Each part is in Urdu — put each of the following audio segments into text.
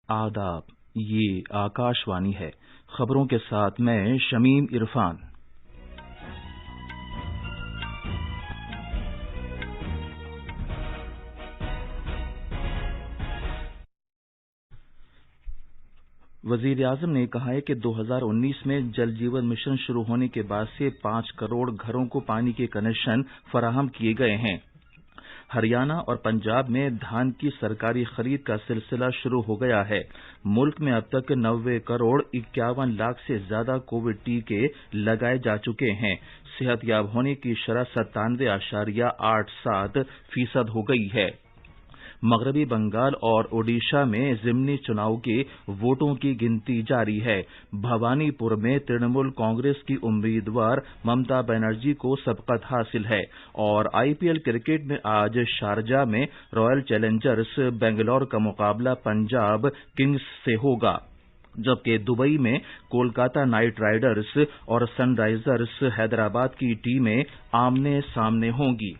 آداب، یہ آکاشوانی ہے۔ خبروں کے ساتھ میں شمیم عرفان۔ وزیر اعظم نے کہا ہے کہ 2019 میں جل جیون مشن شروع ہونے کے بعد سے 5 کروڑ گھروں کو پانی کے کنکشن فراہم کیے گئے ہیں۔ ہریانہ اور پنجاب میں دھان کی سرکاری خرید کا سلسلہ شروع ہو گیا ہے۔ ملک میں اب تک 90 کروڑ 51 لاکھ سے زیادہ کووڈ ٹیکے لگائے جا چکے ہیں۔ صحت یاب ہونے کی شرح 97.87% ہو گئی ہے۔ مغربی بنگال اور اوڈیشہ میں ضمنی چناؤ کے ووٹوں کی گنتی جاری ہے۔ بھوانی پور میں ترنمول کانگریس کی امیدوار ممتا بنرجی کو سبقت حاصل ہے، اور IPL کرکٹ میں آج شارجہ میں رائل چیلنجرز بنگلور کا مقابلہ پنجاب کنگز سے ہوگا، جبکہ دبئی میں کولکاتہ نائٹ رائڈرز اور سن رائزرز حیدرآباد کی ٹیمیں آمنے سامنے ہوں گی۔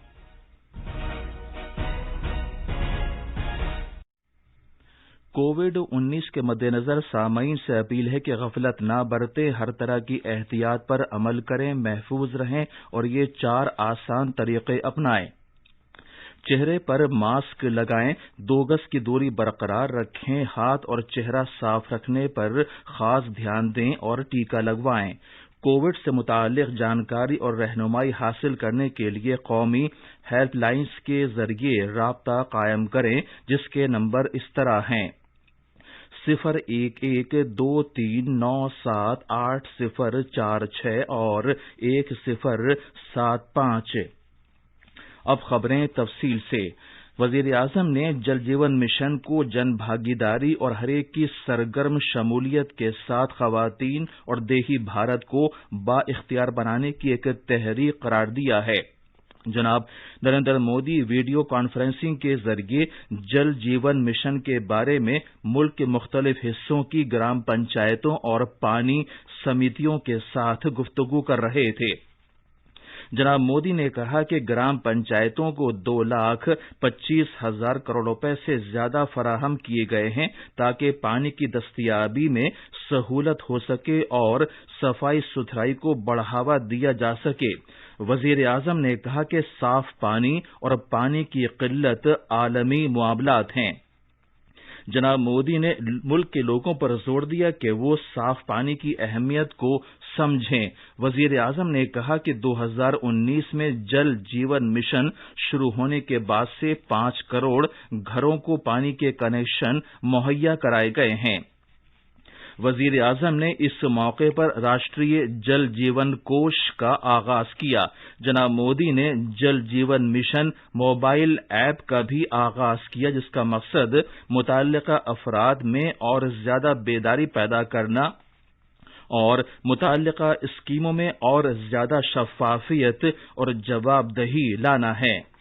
کووڈ-19 کے مد نظر سامعین سے اپیل ہے کہ غفلت نہ برتیں، ہر طرح کی احتیاط پر عمل کریں، محفوظ رہیں اور یہ 4 آسان طریقے اپنائیں۔ چہرے پر ماسک لگائیں، 2 گز کی دوری برقرار رکھیں، ہاتھ اور چہرہ صاف رکھنے پر خاص دھیان دیں اور ٹیکہ لگوائیں۔ کووڈ سے متعلق جانکاری اور رہنمائی حاصل کرنے کے لیے قومی ہیلپ لائنز کے ذریعے رابطہ قائم کریں، جس کے نمبر اس طرح ہیں: 01123978046 اور 1075۔ اب خبریں تفصیل سے۔ وزیر اعظم نے جل جیون مشن کو جن بھاگیداری اور ہر ایک کی سرگرم شمولیت کے ساتھ خواتین اور دیہی بھارت کو با اختیار بنانے کی ایک تحریک قرار دیا ہے۔ جناب نریندر مودی ویڈیو کانفرنسنگ کے ذریعے جل جیون مشن کے بارے میں ملک کے مختلف حصوں کی گرام پنچایتوں اور پانی سمیتیوں کے ساتھ گفتگو کر رہے تھے۔ جناب مودی نے کہا کہ گرام پنچایتوں کو 2,25,000 کروڑ روپے سے زیادہ فراہم کیے گئے ہیں تاکہ پانی کی دستیابی میں سہولت ہو سکے اور صفائی ستھرائی کو بڑھاوا دیا جا سکے۔ وزیر اعظم نے کہا کہ صاف پانی اور پانی کی قلت عالمی معاملات ہیں۔ جناب مودی نے ملک کے لوگوں پر زور دیا کہ وہ صاف پانی کی اہمیت کو سمجھیں۔ وزیر اعظم نے کہا کہ 2019 میں جل جیون مشن شروع ہونے کے بعد سے 5 کروڑ گھروں کو پانی کے کنکشن مہیا کرائے گئے ہیں۔ وزیر اعظم نے اس موقع پر راشٹریہ جل جیون کوش کا آغاز کیا۔ جناب مودی نے Jal Jeevan mission mobile app کا بھی آغاز کیا، جس کا مقصد متعلقہ افراد میں اور زیادہ بیداری پیدا کرنا اور متعلقہ اسکیموں میں اور زیادہ شفافیت اور جواب دہی لانا ہے۔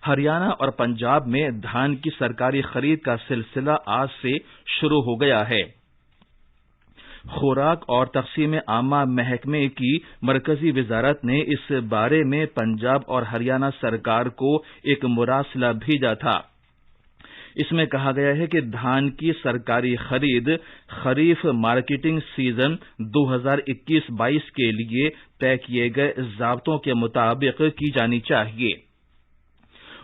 ہریانہ اور پنجاب میں دھان کی سرکاری خرید کا سلسلہ آج سے شروع ہو گیا ہے۔ خوراک اور تقسیم عامہ محکمے کی مرکزی وزارت نے اس بارے میں پنجاب اور ہریانہ سرکار کو ایک مراسلہ بھیجا تھا۔ اس میں کہا گیا ہے کہ دھان کی سرکاری خرید خریف مارکیٹنگ سیزن 2021-22 کے لیے طے کیے گئے ضابطوں کے مطابق کی جانی چاہیے۔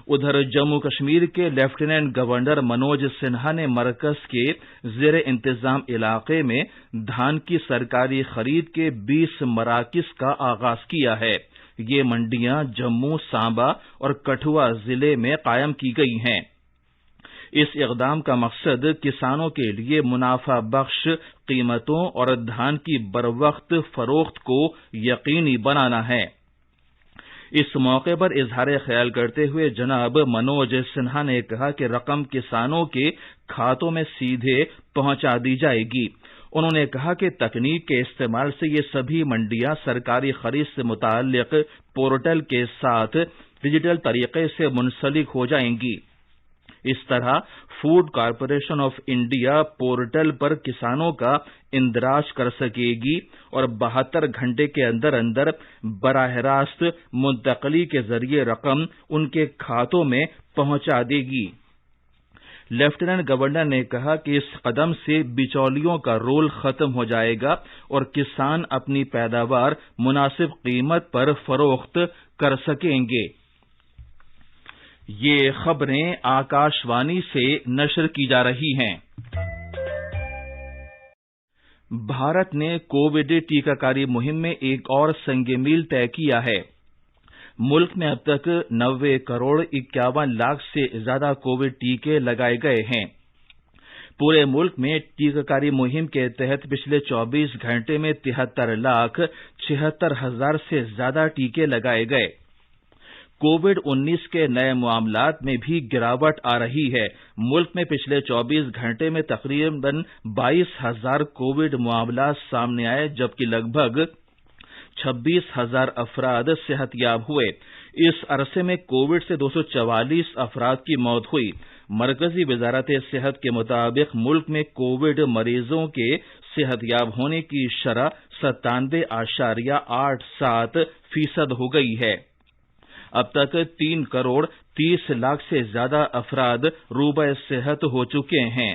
ادھر جموں کشمیر کے لیفٹیننٹ گورنر منوج سنہا نے مرکز کے زیر انتظام علاقے میں دھان کی سرکاری خرید کے 20 مراکز کا آغاز کیا ہے۔ یہ منڈیاں جموں، سانبا اور کٹھوا ضلع میں قائم کی گئی ہیں۔ اس اقدام کا مقصد کسانوں کے لیے منافع بخش قیمتوں اور دھان کی بروقت فروخت کو یقینی بنانا ہے۔ اس موقع پر اظہار خیال کرتے ہوئے جناب منوج سنہا نے کہا کہ رقم کسانوں کے کھاتوں میں سیدھے پہنچا دی جائے گی۔ انہوں نے کہا کہ تکنیک کے استعمال سے یہ سبھی منڈیاں سرکاری خرید سے متعلق پورٹل کے ساتھ ڈیجیٹل طریقے سے منسلک ہو جائیں گی۔ اس طرح food corporation of India portal پر کسانوں کا اندراج کر سکے گی اور 72 گھنٹے کے اندر اندر براہ راست منتقلی کے ذریعے رقم ان کے کھاتوں میں پہنچا دے گی۔ لیفٹیننٹ گورنر نے کہا کہ اس قدم سے بچولیوں کا رول ختم ہو جائے گا اور کسان اپنی پیداوار مناسب قیمت پر فروخت کر سکیں گے۔ یہ خبریں آکاش وانی سے نشر کی جا رہی ہیں۔ بھارت نے کووڈ ٹیکہ کاری مہم میں ایک اور سنگ میل طے کیا ہے۔ ملک میں اب تک 90 کروڑ 51 لاکھ سے زیادہ کووڈ ٹیکے لگائے گئے ہیں۔ پورے ملک میں ٹیکہ کاری مہم کے تحت پچھلے 24 گھنٹے میں 73,76,000 سے زیادہ ٹیکے لگائے گئے۔ کووڈ-19 کے نئے معاملات میں بھی گراوٹ آ رہی ہے۔ ملک میں پچھلے 24 گھنٹے میں تقریباً 22,000 کووڈ معاملات سامنے آئے، جبکہ لگ بھگ 26,000 افراد صحت یاب ہوئے۔ اس عرصے میں کووڈ سے 244 افراد کی موت ہوئی۔ مرکزی وزارت صحت کے مطابق ملک میں کووڈ مریضوں کے صحت یاب ہونے کی شرح 97.87% ہو گئی ہے۔ اب تک 3 کروڑ 30 لاکھ سے زیادہ افراد روبہ صحت ہو چکے ہیں۔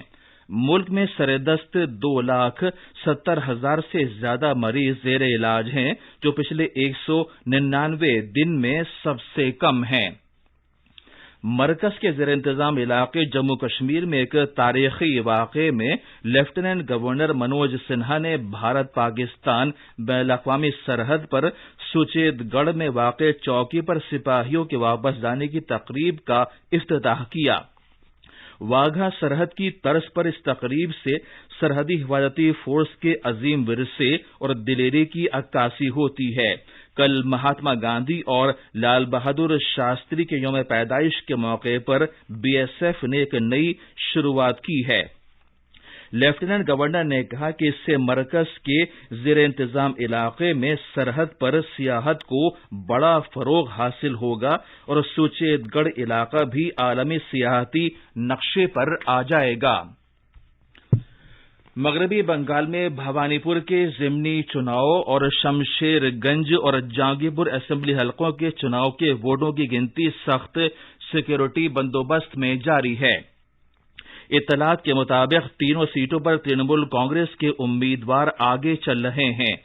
ملک میں سردست 2,70,000 سے زیادہ مریض زیر علاج ہیں، جو پچھلے 199 دن میں سب سے کم ہیں۔ مرکز کے زیر انتظام علاقے جموں کشمیر میں ایک تاریخی واقعے میں لیفٹیننٹ گورنر منوج سنہا نے بھارت پاکستان بین الاقوامی سرحد پر سچیت گڑھ میں واقع چوکی پر سپاہیوں کے واپس جانے کی تقریب کا افتتاح کیا۔ واگھا سرحد کی طرز پر اس تقریب سے سرحدی حفاظتی فورس کے عظیم ورثے اور دلیری کی عکاسی ہوتی ہے۔ کل مہاتما گاندھی اور لال بہادر شاستری کے یوم پیدائش کے موقع پر بی ایس ایف نے ایک نئی شروعات کی ہے۔ لیفٹیننٹ گورنر نے کہا کہ اس سے مرکز کے زیر انتظام علاقے میں سرحد پر سیاحت کو بڑا فروغ حاصل ہوگا اور سچیت گڑھ علاقہ بھی عالمی سیاحتی نقشے پر آ جائے گا۔ مغربی بنگال میں بھوانی پور کے ضمنی چناؤ اور شمشیر گنج اور جہانگیر پور اسمبلی حلقوں کے چناؤ کے ووٹوں کی گنتی سخت سیکورٹی بندوبست میں جاری ہے۔ اطلاعات کے مطابق تینوں سیٹوں پر ترنمول کانگریس کے امیدوار آگے چل رہے ہیں۔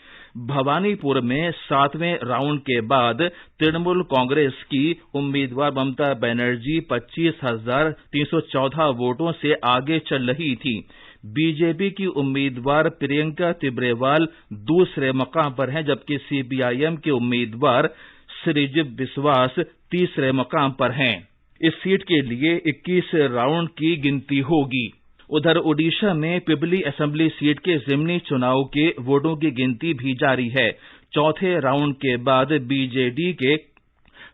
بھوانی پور میں 7ویں راؤنڈ کے بعد ترنمول کانگریس کی امیدوار ممتا بنرجی 25,314 ووٹوں سے آگے چل رہی تھی۔ بی جے پی کی امیدوار پرینکا تبریوال دوسرے مقام پر ہیں، جبکہ سی پی آئی ایم کے امیدوار سریجو بسواس تیسرے مقام پر ہیں۔ اس سیٹ کے لیے 21 راؤنڈ کی گنتی ہوگی۔ ادھر اوڈیشہ میں پپلی اسمبلی سیٹ کے ضمنی چناؤ کے ووٹوں کی گنتی بھی جاری ہے۔ چوتھے راؤنڈ کے بعد بی جے ڈی کے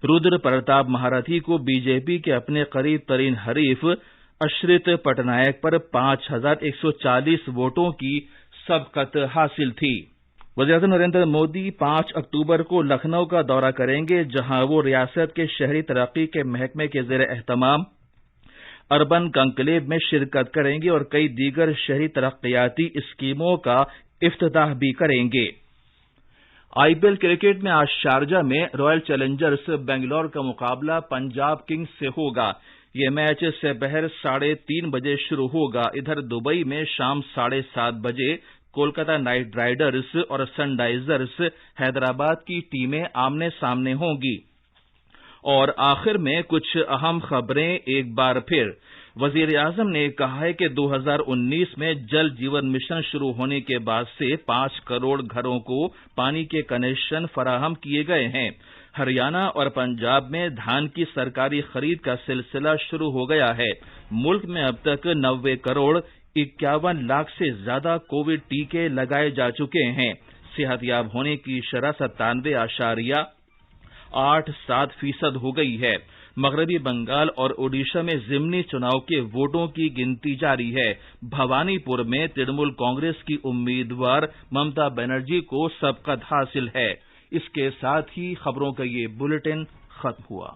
رودر پرتاپ مہارتھی کو بی جے پی کے اپنے قریب ترین حریف اشرت پٹنائک پر 5,140 ووٹوں کی سبقت حاصل تھی۔ وزیراعظم نریندر مودی 5 اکتوبر کو لکھنؤ کا دورہ کریں گے، جہاں وہ ریاست کے شہری ترقی کے محکمے کے زیر اہتمام اربن کنکلیو میں شرکت کریں گے اور کئی دیگر شہری ترقیاتی اسکیموں کا افتتاح بھی کریں گے۔ آئی پی ایل کرکٹ میں آج شارجہ میں رائل چیلنجرز بنگلور کا مقابلہ پنجاب کنگز سے ہوگا۔ یہ میچ سپہر 3:30 بجے شروع ہوگا۔ ادھر دبئی میں شام 7:30 بجے کولکتہ نائٹ رائڈرز اور سن رائزرز حیدرآباد کی ٹیمیں آمنے سامنے ہوں گی۔ اور آخر میں کچھ اہم خبریں ایک بار پھر۔ وزیر اعظم نے کہا ہے کہ 2019 میں جل جیون مشن شروع ہونے کے بعد سے 5 کروڑ گھروں کو پانی کے کنیکشن فراہم کیے گئے ہیں۔ ہریانہ اور پنجاب میں دھان کی سرکاری خرید کا سلسلہ شروع ہو گیا ہے۔ ملک میں اب تک 90 کروڑ 51 لاکھ سے زیادہ کووڈ ٹیکے لگائے جا چکے ہیں۔ صحت یاب ہونے کی شرح 97.87% ہو گئی ہے۔ مغربی بنگال اور اوڈیشہ میں ضمنی چناؤ کے ووٹوں کی گنتی جاری ہے۔ بھوانی پور میں ترنمول کانگریس کی امیدوار ممتا بنرجی کو سبقت حاصل ہے۔ اس کے ساتھ ہی خبروں کا یہ بلیٹن ختم ہوا۔